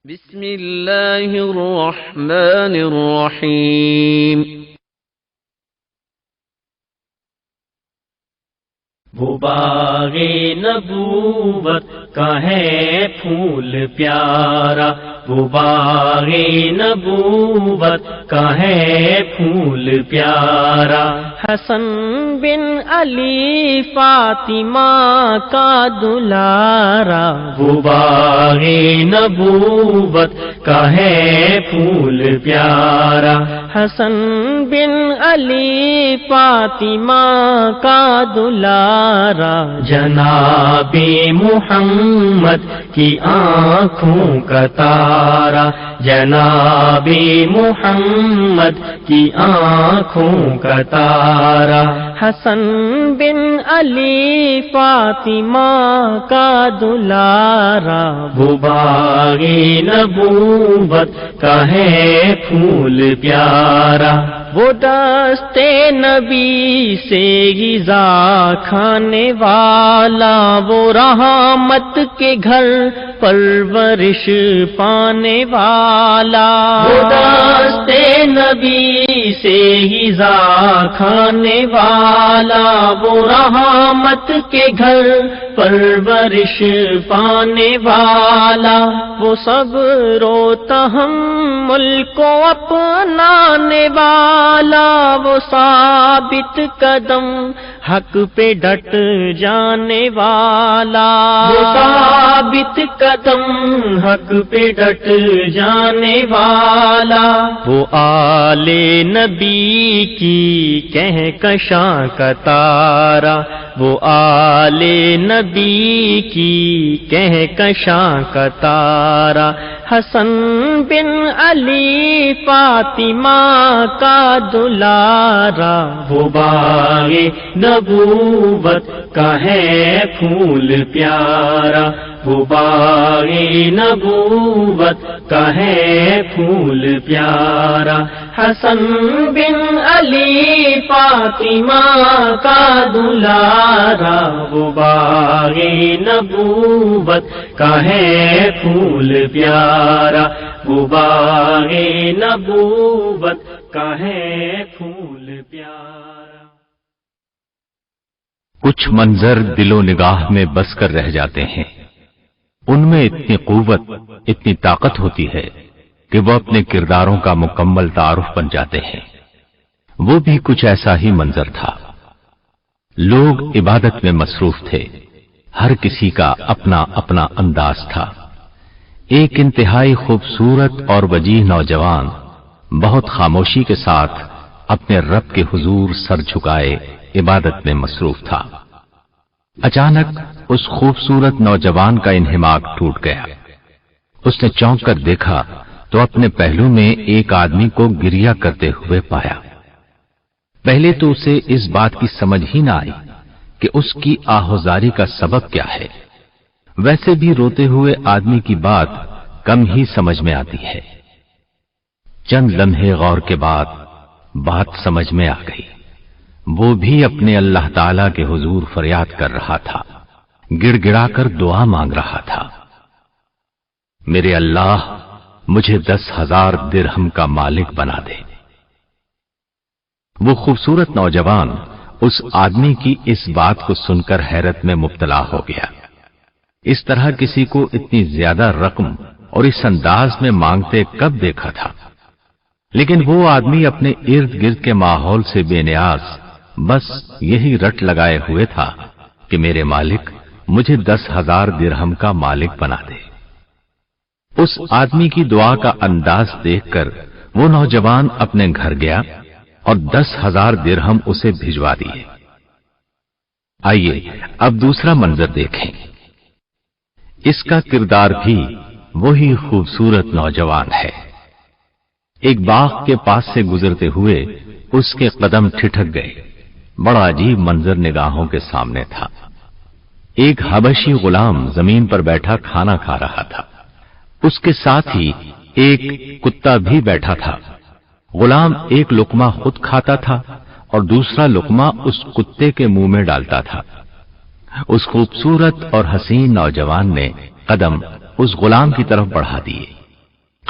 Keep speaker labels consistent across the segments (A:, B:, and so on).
A: بسم اللہ الرحمن الرحیم۔
B: وہ باغ نبوت کا ہے پھول پیارا، وہ باغ نبوت کا ہے پھول پیارا، حسن بن علی فاطمہ کا دلارا، وہ باغ نبوت کا ہے پھول پیارا، حسن بن علی فاطمہ کا دلارا، جناب محمد کی آنکھوں کا تارا، جناب محمد کی آنکھوں کا تارا، حسن بن علی فاطمہ کا دلارا، وہ باغ نبوت کا ہے پھول پیارا، وہ دست نبی سے غذا کھانے والا، وہ رحمت کے گھر پرورش پانے والا، وہ دست نبی سے غذا کھانے والا، وہ رحمت کے گھر پرورش پانے والا، وہ صبر و تحمل کو اپنانے والا، وہ ثابت قدم حق پہ ڈٹ جانے والا، وہ ثابت قدم حق پہ ڈٹ جانے والا، وہ آل نبی کی کہکشاں کا تارا، وہ آل نبی کی کہکشاں کا تارا، حسن بن علی فاطمہ کا دلارا، وہ باغ نبوت کا ہے پھول پیارا، وہ باغ نبوت کا ہے پھول پیارا، حسن بن علی فاطمہ کا دلارا، وہ باغ نبوت کا ہے پھول پیارا، وہ باغ نبوت کا ہے پھول پیارا۔
C: کچھ منظر دل و نگاہ میں بس کر رہ جاتے ہیں، ان میں اتنی قوت، اتنی طاقت ہوتی ہے کہ وہ اپنے کرداروں کا مکمل تعارف بن جاتے ہیں۔ وہ بھی کچھ ایسا ہی منظر تھا۔ لوگ عبادت میں مصروف تھے، ہر کسی کا اپنا اپنا انداز تھا۔ ایک انتہائی خوبصورت اور وجیح نوجوان بہت خاموشی کے ساتھ اپنے رب کے حضور سر جھکائے عبادت میں مصروف تھا۔ اچانک اس خوبصورت نوجوان کا انہماک ٹوٹ گیا۔ اس نے چونک کر دیکھا تو اپنے پہلو میں ایک آدمی کو گریہ کرتے ہوئے پایا۔ پہلے تو اسے اس بات کی سمجھ ہی نہ آئی کہ اس کی آہوزاری کا سبب کیا ہے۔ ویسے بھی روتے ہوئے آدمی کی بات کم ہی سمجھ میں آتی ہے۔ چند لمحے غور کے بعد بات سمجھ میں آ گئی۔ وہ بھی اپنے اللہ تعالی کے حضور فریاد کر رہا تھا، گڑ گڑا کر دعا مانگ رہا تھا، میرے اللہ مجھے 10,000 درہم کا مالک بنا دے۔ وہ خوبصورت نوجوان اس آدمی کی اس بات کو سن کر حیرت میں مبتلا ہو گیا۔ اس طرح کسی کو اتنی زیادہ رقم اور اس انداز میں مانگتے کب دیکھا تھا؟ لیکن وہ آدمی اپنے ارد گرد کے ماحول سے بے نیاز بس یہی رٹ لگائے ہوئے تھا کہ میرے مالک مجھے 10,000 درہم کا مالک بنا دے۔ اس آدمی کی دعا کا انداز دیکھ کر وہ نوجوان اپنے گھر گیا اور 10,000 درہم اسے بھجوا دیے۔ آئیے اب دوسرا منظر دیکھیں۔ اس کا کردار بھی وہی خوبصورت نوجوان ہے۔ ایک باغ کے پاس سے گزرتے ہوئے اس کے قدم ٹھٹک گئے۔ بڑا عجیب منظر نگاہوں کے سامنے تھا۔ ایک حبشی غلام زمین پر بیٹھا کھانا کھا رہا تھا۔ اس کے ساتھ ہی ایک کتا بھی بیٹھا تھا۔ غلام ایک لقمہ خود کھاتا تھا اور دوسرا لقمہ اس کتے کے منہ میں ڈالتا تھا۔ اس خوبصورت اور حسین نوجوان نے قدم اس غلام کی طرف بڑھا دیے۔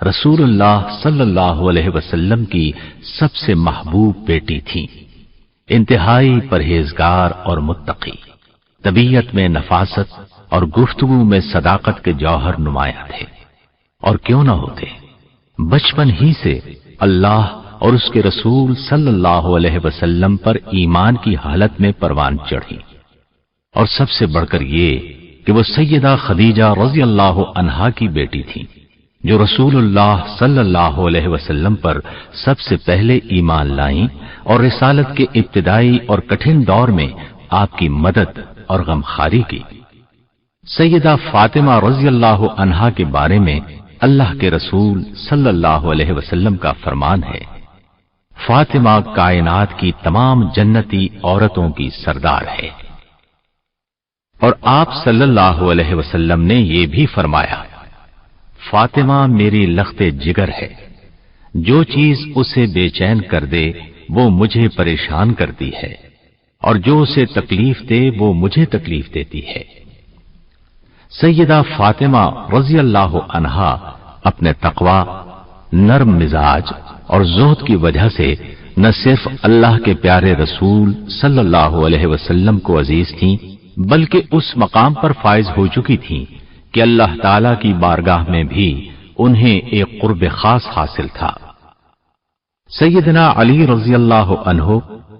C: رسول اللہ صلی اللہ علیہ وسلم کی سب سے محبوب بیٹی تھیں، انتہائی پرہیزگار اور متقی، طبیعت میں نفاست اور گفتگو میں صداقت کے جوہر نمایاں تھے، اور کیوں نہ ہوتے، بچپن ہی سے اللہ اور اس کے رسول صلی اللہ علیہ وسلم پر ایمان کی حالت میں پروان چڑھی، اور سب سے بڑھ کر یہ کہ وہ سیدہ خدیجہ رضی اللہ عنہا کی بیٹی تھی، جو رسول اللہ صلی اللہ علیہ وسلم پر سب سے پہلے ایمان لائیں اور رسالت کے ابتدائی اور کٹھن دور میں آپ کی مدد اور غمخاری کی۔ سیدہ فاطمہ رضی اللہ عنہا کے بارے میں اللہ کے رسول صلی اللہ علیہ وسلم کا فرمان ہے، فاطمہ کائنات کی تمام جنتی عورتوں کی سردار ہے۔ اور آپ صلی اللہ علیہ وسلم نے یہ بھی فرمایا، فاطمہ میری لخت جگر ہے، جو چیز اسے بے چین کر دے وہ مجھے پریشان کرتی ہے، اور جو اسے تکلیف دے وہ مجھے تکلیف دیتی ہے۔ سیدہ فاطمہ رضی اللہ عنہا اپنے تقوی، نرم مزاج اور زہد کی وجہ سے نہ صرف اللہ کے پیارے رسول صلی اللہ علیہ وسلم کو عزیز تھیں، بلکہ اس مقام پر فائز ہو چکی تھیں کہ اللہ تعالی کی بارگاہ میں بھی انہیں ایک قرب خاص حاصل تھا۔ سیدنا علی رضی اللہ عنہ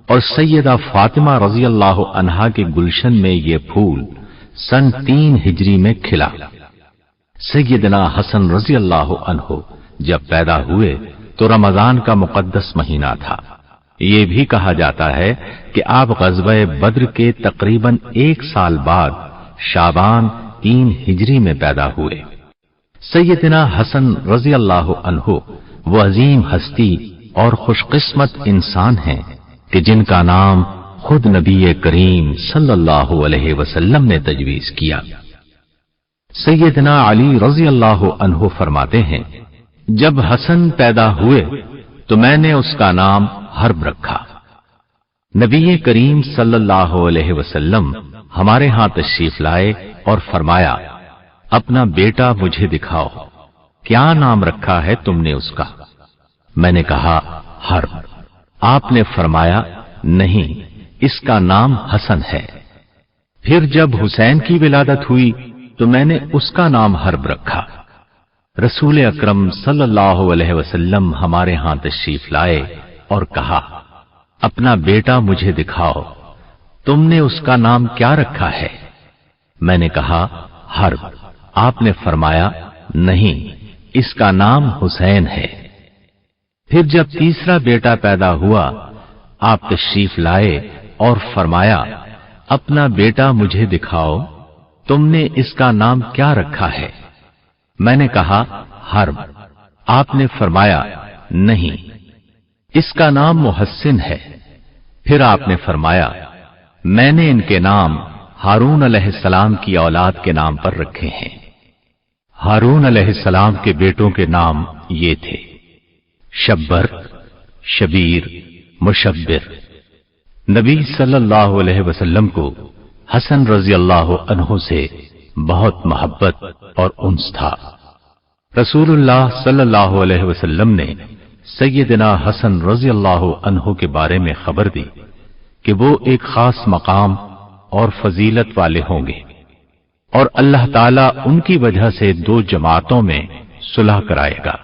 C: اور سیدہ فاطمہ رضی اللہ عنہا کے گلشن میں یہ پھول سن 3 ہجری میں کھلا۔ سیدنا حسن رضی اللہ عنہ جب پیدا ہوئے تو رمضان کا مقدس مہینہ تھا۔ یہ بھی کہا جاتا ہے کہ آپ غزوہ بدر کے تقریباً 1 سال بعد شعبان 3 ہجری میں پیدا ہوئے۔ سیدنا حسن رضی اللہ عنہ وہ عظیم ہستی اور خوش قسمت انسان ہیں کہ جن کا نام خود نبی کریم صلی اللہ علیہ وسلم نے تجویز کیا۔ سیدنا علی رضی اللہ عنہ فرماتے ہیں، جب حسن پیدا ہوئے تو میں نے اس کا نام حرب رکھا۔ نبی کریم صلی اللہ علیہ وسلم ہمارے ہاں تشریف لائے اور فرمایا، اپنا بیٹا مجھے دکھاؤ، کیا نام رکھا ہے تم نے اس کا؟ میں نے کہا حرب۔ آپ نے فرمایا، نہیں، اس کا نام حسن ہے۔ پھر جب حسین کی ولادت ہوئی تو میں نے اس کا نام حرب رکھا۔ رسول اکرم صلی اللہ علیہ وسلم ہمارے ہاں تشریف لائے اور کہا، اپنا بیٹا مجھے دکھاؤ، تم نے اس کا نام کیا رکھا ہے؟ میں نے کہا حرب۔ آپ نے فرمایا، نہیں، اس کا نام حسین ہے۔ پھر جب تیسرا بیٹا پیدا ہوا آپ تشریف لائے اور فرمایا، اپنا بیٹا مجھے دکھاؤ، تم نے اس کا نام کیا رکھا ہے؟ میں نے کہا حرب۔ آپ نے فرمایا، نہیں، اس کا نام محسن ہے۔ پھر آپ نے فرمایا، میں نے ان کے نام ہارون علیہ السلام کی اولاد کے نام پر رکھے ہیں۔ ہارون علیہ السلام کے بیٹوں کے نام یہ تھے، شبر، شبیر، مشبر۔ نبی صلی اللہ علیہ وسلم کو حسن رضی اللہ عنہ سے بہت محبت اور انس تھا۔ رسول اللہ صلی اللہ علیہ وسلم نے سیدنا حسن رضی اللہ عنہ کے بارے میں خبر دی کہ وہ ایک خاص مقام اور فضیلت والے ہوں گے، اور اللہ تعالیٰ ان کی وجہ سے 2 جماعتوں میں صلح کرائے گا۔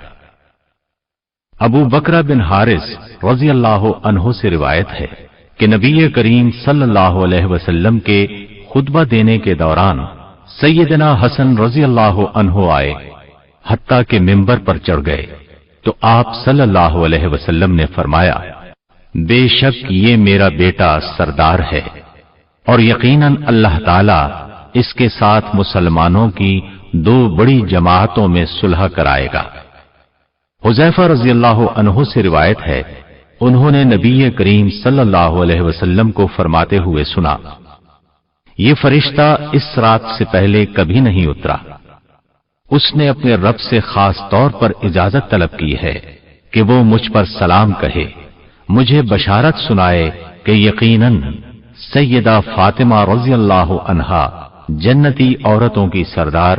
C: ابو بکر بن حارث رضی اللہ عنہ سے روایت ہے کہ نبی کریم صلی اللہ علیہ وسلم کے خطبہ دینے کے دوران سیدنا حسن رضی اللہ عنہ آئے، حتیٰ کہ ممبر پر چڑھ گئے تو آپ صلی اللہ علیہ وسلم نے فرمایا، بے شک یہ میرا بیٹا سردار ہے، اور یقیناً اللہ تعالی اس کے ساتھ مسلمانوں کی 2 بڑی جماعتوں میں صلح کرائے گا۔ حذیفہ رضی اللہ عنہ سے روایت ہے، انہوں نے نبی کریم صلی اللہ علیہ وسلم کو فرماتے ہوئے سنا، یہ فرشتہ اس رات سے پہلے کبھی نہیں اترا، اس نے اپنے رب سے خاص طور پر اجازت طلب کی ہے کہ وہ مجھ پر سلام کہے، مجھے بشارت سنائے کہ یقیناً سیدہ فاطمہ رضی اللہ عنہا جنتی عورتوں کی سردار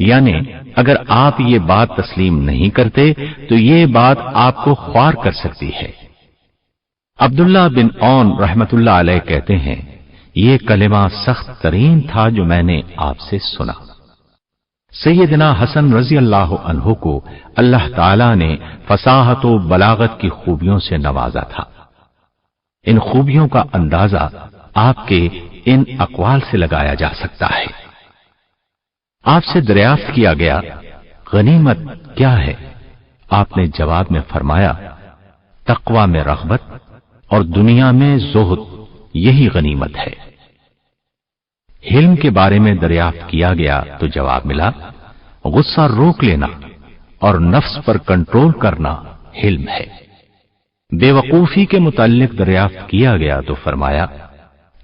C: یعنی اگر آپ یہ بات تسلیم نہیں کرتے تو یہ بات آپ کو خوار کر سکتی ہے۔ عبداللہ بن عون رحمت اللہ علیہ کہتے ہیں، یہ کلمہ سخت ترین تھا جو میں نے آپ سے سنا۔ سیدنا حسن رضی اللہ عنہ کو اللہ تعالی نے فصاحت و بلاغت کی خوبیوں سے نوازا تھا۔ ان خوبیوں کا اندازہ آپ کے ان اقوال سے لگایا جا سکتا ہے۔ آپ سے دریافت کیا گیا، غنیمت کیا ہے؟ آپ نے جواب میں فرمایا، تقوی میں رغبت اور دنیا میں زہد، یہی غنیمت ہے۔ حلم کے بارے میں دریافت کیا گیا تو جواب ملا، غصہ روک لینا اور نفس پر کنٹرول کرنا حلم ہے۔ بے وقوفی کے متعلق دریافت کیا گیا تو فرمایا،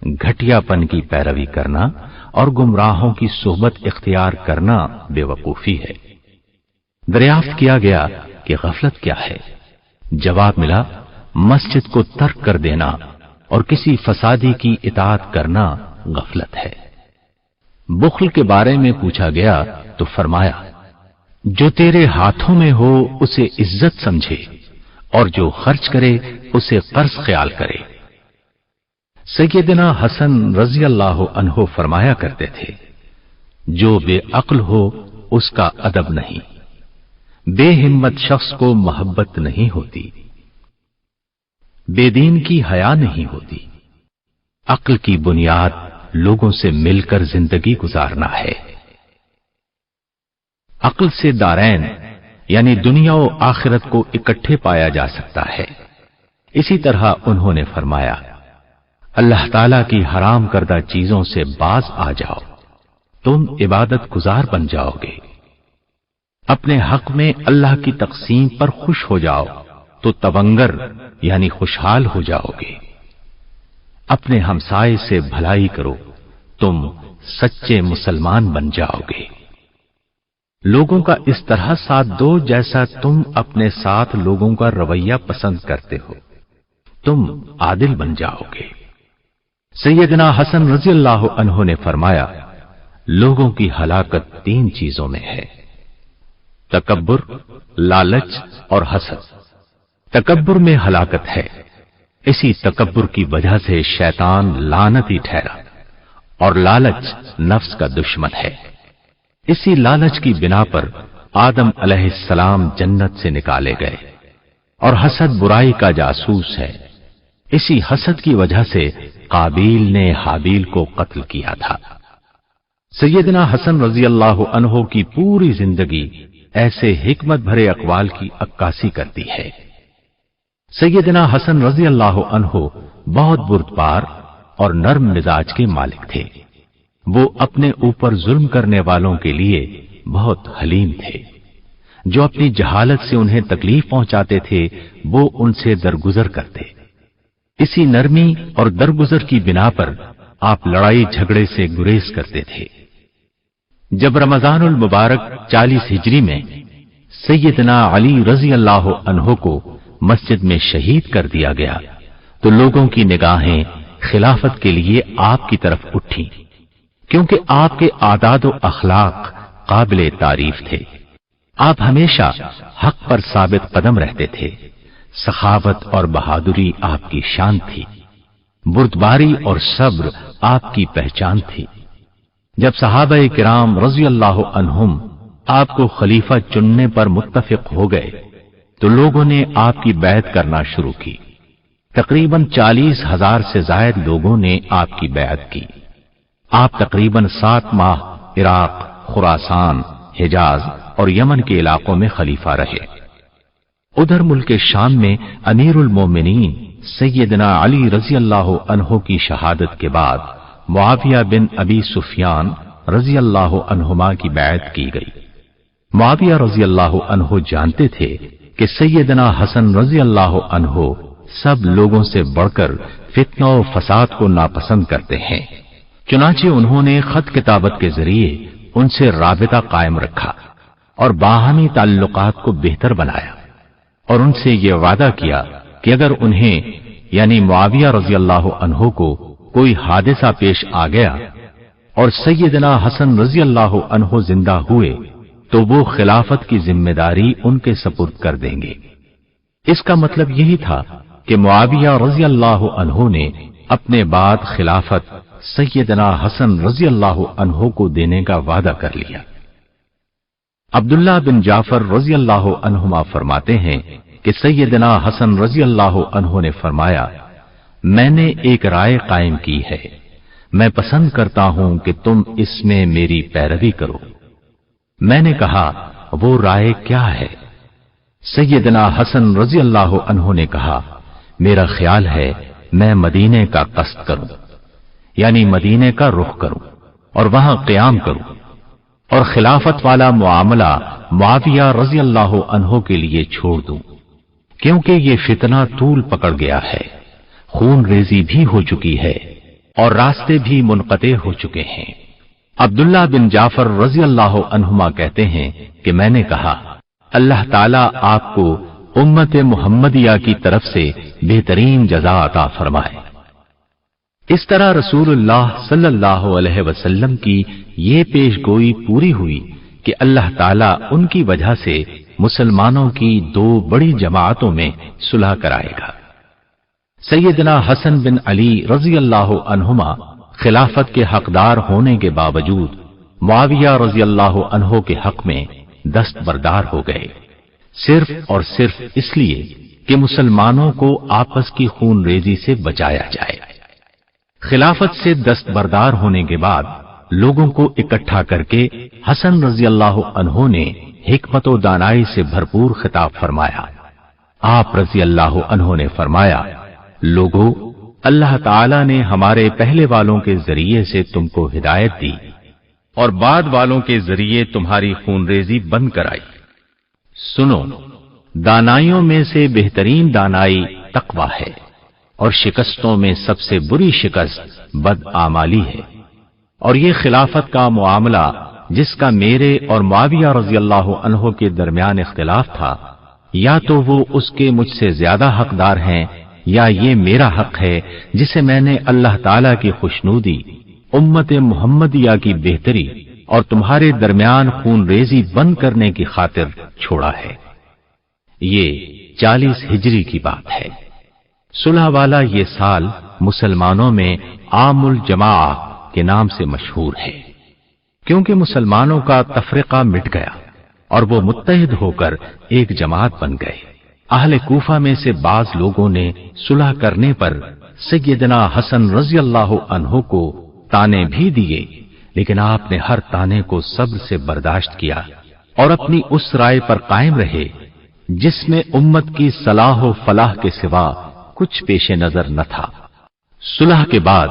C: گھٹیا پن کی پیروی کرنا اور گمراہوں کی صحبت اختیار کرنا بے وقوفی ہے۔ دریافت کیا گیا کہ غفلت کیا ہے؟ جواب ملا، مسجد کو ترک کر دینا اور کسی فسادی کی اطاعت کرنا غفلت ہے۔ بخل کے بارے میں پوچھا گیا تو فرمایا، جو تیرے ہاتھوں میں ہو اسے عزت سمجھے اور جو خرچ کرے اسے قرض خیال کرے۔ سیدنا حسن رضی اللہ عنہ فرمایا کرتے تھے، جو بے عقل ہو اس کا ادب نہیں، بے ہمت شخص کو محبت نہیں ہوتی، بے دین کی حیا نہیں ہوتی۔ عقل کی بنیاد لوگوں سے مل کر زندگی گزارنا ہے۔ عقل سے دارین یعنی دنیا و آخرت کو اکٹھے پایا جا سکتا ہے۔ اسی طرح انہوں نے فرمایا، اللہ تعالی کی حرام کردہ چیزوں سے باز آ جاؤ، تم عبادت گزار بن جاؤ گے۔ اپنے حق میں اللہ کی تقسیم پر خوش ہو جاؤ تو تونگر یعنی خوشحال ہو جاؤ گے۔ اپنے ہمسائے سے بھلائی کرو، تم سچے مسلمان بن جاؤ گے۔ لوگوں کا اس طرح ساتھ دو جیسا تم اپنے ساتھ لوگوں کا رویہ پسند کرتے ہو، تم عادل بن جاؤ گے۔ سیدنا حسن رضی اللہ عنہ نے فرمایا، لوگوں کی ہلاکت 3 چیزوں میں ہے، تکبر، لالچ اور حسد۔ تکبر میں ہلاکت ہے، اسی تکبر کی وجہ سے شیطان لعنتی ٹھہرا، اور لالچ نفس کا دشمن ہے۔ اسی لالچ کی بنا پر آدم علیہ السلام جنت سے نکالے گئے، اور حسد برائی کا جاسوس ہے۔ اسی حسد کی وجہ سے قابیل نے حابیل کو قتل کیا تھا۔ سیدنا حسن رضی اللہ عنہ کی پوری زندگی ایسے حکمت بھرے اقوال کی عکاسی کرتی ہے۔ سیدنا حسن رضی اللہ عنہ بہت بردبار اور نرم مزاج کے مالک تھے۔ وہ اپنے اوپر ظلم کرنے والوں کے لیے بہت حلیم تھے۔ جو اپنی جہالت سے انہیں تکلیف پہنچاتے تھے وہ ان سے درگزر کرتے۔ اسی نرمی اور درگزر کی بنا پر آپ لڑائی جھگڑے سے گریز کرتے تھے۔ جب رمضان المبارک 40 ہجری میں سیدنا علی رضی اللہ عنہ کو مسجد میں شہید کر دیا گیا تو لوگوں کی نگاہیں خلافت کے لیے آپ کی طرف اٹھیں، کیونکہ آپ کے عادات و اخلاق قابل تعریف تھے۔ آپ ہمیشہ حق پر ثابت قدم رہتے تھے۔ سخاوت اور بہادری آپ کی شان تھی، بردباری اور صبر آپ کی پہچان تھی۔ جب صحابہ کرام رضی اللہ عنہم آپ کو خلیفہ چننے پر متفق ہو گئے تو لوگوں نے آپ کی بیعت کرنا شروع کی۔ تقریباً 40,000 سے زائد لوگوں نے آپ کی بیعت کی۔ آپ تقریباً 7 ماہ عراق، خراسان، حجاز اور یمن کے علاقوں میں خلیفہ رہے۔ ادھر ملک شام میں امیر المومنین سیدنا علی رضی اللہ عنہ کی شہادت کے بعد معاویہ بن ابی سفیان رضی اللہ عنہما کی بیعت کی گئی۔ معاویہ رضی اللہ عنہ جانتے تھے کہ سیدنا حسن رضی اللہ عنہ سب لوگوں سے بڑھ کر فتنہ و فساد کو ناپسند کرتے ہیں، چنانچہ انہوں نے خط کتابت کے ذریعے ان سے رابطہ قائم رکھا اور باہمی تعلقات کو بہتر بنایا، اور ان سے یہ وعدہ کیا کہ اگر انہیں یعنی معاویہ رضی اللہ عنہ کو کوئی حادثہ پیش آ گیا اور سیدنا حسن رضی اللہ عنہ زندہ ہوئے تو وہ خلافت کی ذمہ داری ان کے سپرد کر دیں گے۔ اس کا مطلب یہی تھا کہ معاویہ رضی اللہ عنہ نے اپنے بعد خلافت سیدنا حسن رضی اللہ عنہ کو دینے کا وعدہ کر لیا۔ عبداللہ بن جعفر رضی اللہ عنہما فرماتے ہیں کہ سیدنا حسن رضی اللہ عنہ نے فرمایا، میں نے ایک رائے قائم کی ہے، میں پسند کرتا ہوں کہ تم اس میں میری پیروی کرو۔ میں نے کہا، وہ رائے کیا ہے؟ سیدنا حسن رضی اللہ عنہ نے کہا، میرا خیال ہے میں مدینے کا قصد کروں، یعنی مدینے کا رخ کروں اور وہاں قیام کروں، اور خلافت والا معاملہ معاویہ رضی اللہ عنہ کے لیے چھوڑ دوں، کیونکہ یہ فتنہ طول پکڑ گیا ہے، خون ریزی بھی ہو چکی ہے اور راستے بھی منقطع ہو چکے ہیں۔ عبداللہ بن جعفر رضی اللہ عنہما کہتے ہیں کہ میں نے کہا، اللہ تعالیٰ آپ کو امت محمدیہ کی طرف سے بہترین جزا عطا فرمائے۔ اس طرح رسول اللہ صلی اللہ علیہ وسلم کی یہ پیش گوئی پوری ہوئی کہ اللہ تعالیٰ ان کی وجہ سے مسلمانوں کی دو بڑی جماعتوں میں صلح کرائے گا۔ سیدنا حسن بن علی رضی اللہ عنہما خلافت کے حقدار ہونے کے باوجود معاویہ رضی اللہ عنہ کے حق میں دستبردار ہو گئے، صرف اور صرف اس لیے کہ مسلمانوں کو آپس کی خون ریزی سے بچایا جائے۔ خلافت سے دستبردار ہونے کے بعد لوگوں کو اکٹھا کر کے حسن رضی اللہ عنہ نے حکمت و دانائی سے بھرپور خطاب فرمایا۔ آپ رضی اللہ عنہ نے فرمایا، لوگو، اللہ تعالیٰ نے ہمارے پہلے والوں کے ذریعے سے تم کو ہدایت دی اور بعد والوں کے ذریعے تمہاری خون ریزی بند کرائی۔ سنو، دانائیوں میں سے بہترین دانائی تقویٰ ہے، اور شکستوں میں سب سے بری شکست بدعمالی ہے، اور یہ خلافت کا معاملہ جس کا میرے اور معاویہ رضی اللہ عنہ کے درمیان اختلاف تھا، یا تو وہ اس کے مجھ سے زیادہ حقدار ہیں یا یہ میرا حق ہے جسے میں نے اللہ تعالی کی خوشنودی، امت محمدیہ کی بہتری اور تمہارے درمیان خون ریزی بند کرنے کی خاطر چھوڑا ہے۔ یہ 40 ہجری کی بات ہے۔ صلح والا یہ سال مسلمانوں میں عام الجماع کے نام سے مشہور ہے، کیونکہ مسلمانوں کا تفرقہ مٹ گیا اور وہ متحد ہو کر ایک جماعت بن گئے۔ اہل کوفہ میں سے بعض لوگوں نے صلح کرنے پر سیدنا حسن رضی اللہ عنہ کو تانے بھی دیے، لیکن آپ نے ہر تانے کو صبر سے برداشت کیا اور اپنی اس رائے پر قائم رہے جس میں امت کی صلاح و فلاح کے سوا کچھ پیش نظر نہ تھا۔ صلح کے بعد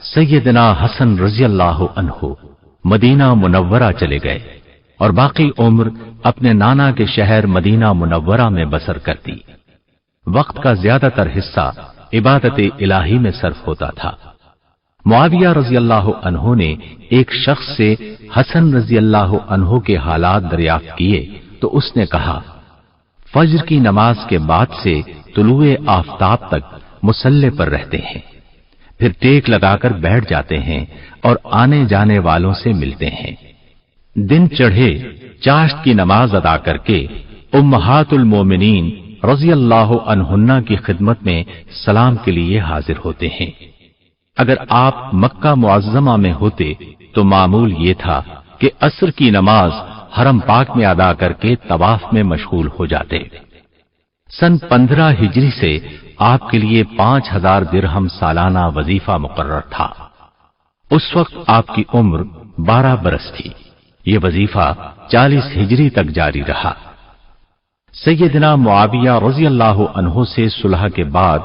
C: سیدنا حسن رضی اللہ عنہ مدینہ منورہ چلے گئے اور باقی عمر اپنے نانا کے شہر مدینہ منورہ میں بسر کر دی۔ وقت کا زیادہ تر حصہ عبادت الہی میں صرف ہوتا تھا۔ معاویہ رضی اللہ عنہ نے ایک شخص سے حسن رضی اللہ عنہ کے حالات دریافت کیے تو اس نے کہا، فجر کی نماز کے بعد سے طلوع آفتاب تک مصلی پر رہتے ہیں، پھر ٹیک لگا کر بیٹھ جاتے ہیں اور آنے جانے والوں سے ملتے ہیں۔ دن چڑھے چاشت کی نماز ادا کر کے امہات المومنین رضی اللہ عنہن کی خدمت میں سلام کے لیے حاضر ہوتے ہیں۔ اگر آپ مکہ معظمہ میں ہوتے تو معمول یہ تھا کہ عصر کی نماز حرم پاک میں ادا کر کے طواف میں مشغول ہو جاتے۔ سن 15 ہجری سے آپ کے لیے 5000 درہم سالانہ وظیفہ مقرر تھا۔ اس وقت آپ کی عمر 12 برس تھی۔ یہ وظیفہ 40 ہجری تک جاری رہا۔ سیدنا معاویہ رضی اللہ عنہ سے صلح کے بعد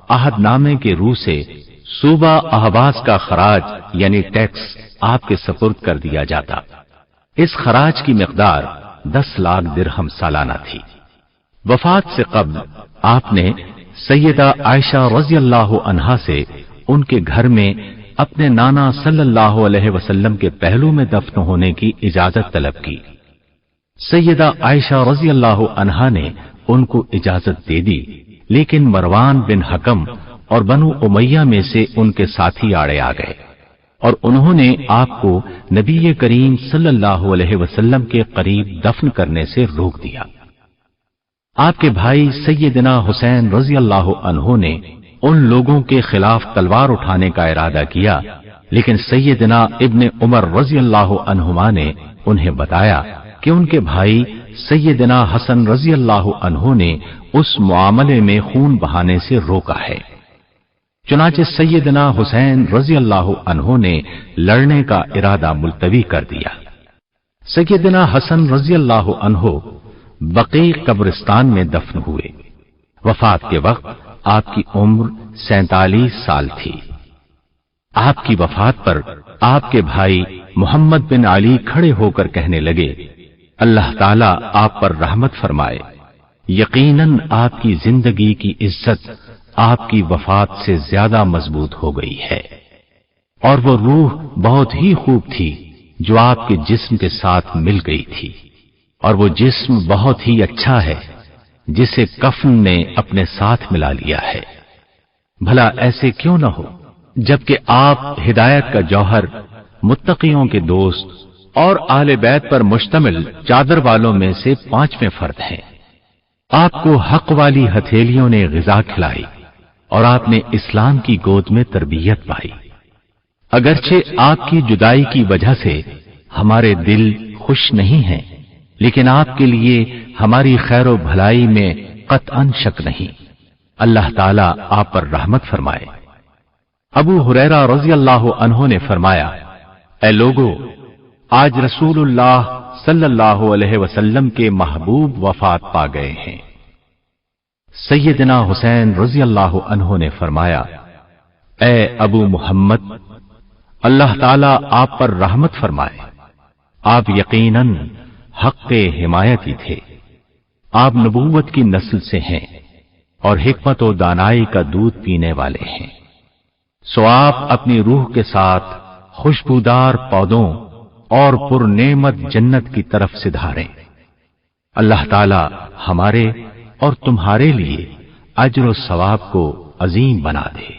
C: عہد نامے کے روح سے صوبہ احواز کا خراج یعنی ٹیکس آپ کے سپرد کر دیا جاتا۔ اس خراج کی مقدار 10 لاکھ درہم سالانہ تھی۔ وفات سے قبل آپ نے سیدہ عائشہ رضی اللہ عنہا سے ان کے گھر میں اپنے نانا صلی اللہ علیہ وسلم کے پہلو میں دفن ہونے کی اجازت طلب کی۔ سیدہ عائشہ رضی اللہ عنہا نے ان کو اجازت دے دی، لیکن مروان بن حکم اور بنو امیہ میں سے ان کے ساتھی آڑے آ گئے اور انہوں نے آپ کو نبی کریم صلی اللہ علیہ وسلم کے قریب دفن کرنے سے روک دیا۔ آپ کے بھائی سیدنا حسین رضی اللہ عنہ نے ان لوگوں کے خلاف تلوار اٹھانے کا ارادہ کیا، لیکن سیدنا ابن عمر رضی اللہ عنہما نے انہیں بتایا کہ ان کے بھائی سیدنا حسن رضی اللہ عنہ نے اس معاملے میں خون بہانے سے روکا ہے۔ چنانچہ سیدنا حسین رضی اللہ عنہ نے لڑنے کا ارادہ ملتوی کر دیا۔ سیدنا حسن رضی اللہ عنہ بقیع قبرستان میں دفن ہوئے۔ وفات کے وقت آپ کی عمر 47 سال تھی۔ آپ کی وفات پر آپ کے بھائی محمد بن علی کھڑے ہو کر کہنے لگے، اللہ تعالیٰ آپ پر رحمت فرمائے، یقیناً آپ کی زندگی کی عزت آپ کی وفات سے زیادہ مضبوط ہو گئی ہے، اور وہ روح بہت ہی خوب تھی جو آپ کے جسم کے ساتھ مل گئی تھی، اور وہ جسم بہت ہی اچھا ہے جسے کفن نے اپنے ساتھ ملا لیا ہے۔ بھلا ایسے کیوں نہ ہو جبکہ آپ ہدایت کا جوہر، متقیوں کے دوست اور اہل بیت پر مشتمل چادر والوں میں سے 5ویں فرد ہیں۔ آپ کو حق والی ہتھیلیوں نے غذا کھلائی اور آپ نے اسلام کی گود میں تربیت پائی۔ اگرچہ آپ کی جدائی کی وجہ سے ہمارے دل خوش نہیں ہیں، لیکن آپ کے لیے ہماری خیر و بھلائی میں قطعاً شک نہیں۔ اللہ تعالیٰ آپ پر رحمت فرمائے۔ ابو ہریرہ رضی اللہ عنہ نے فرمایا، اے لوگو، آج رسول اللہ صلی اللہ علیہ وسلم کے محبوب وفات پا گئے ہیں۔ سیدنا حسین رضی اللہ عنہ نے فرمایا، اے ابو محمد، اللہ تعالیٰ آپ پر رحمت فرمائے، آپ یقیناً حق کے حمایتی تھے۔ آپ نبوت کی نسل سے ہیں اور حکمت و دانائی کا دودھ پینے والے ہیں، سو آپ اپنی روح کے ساتھ خوشبودار پودوں اور پر نعمت جنت کی طرف سے دھاریں۔ اللہ تعالی ہمارے اور تمہارے لیے اجر و ثواب کو عظیم بنا دے۔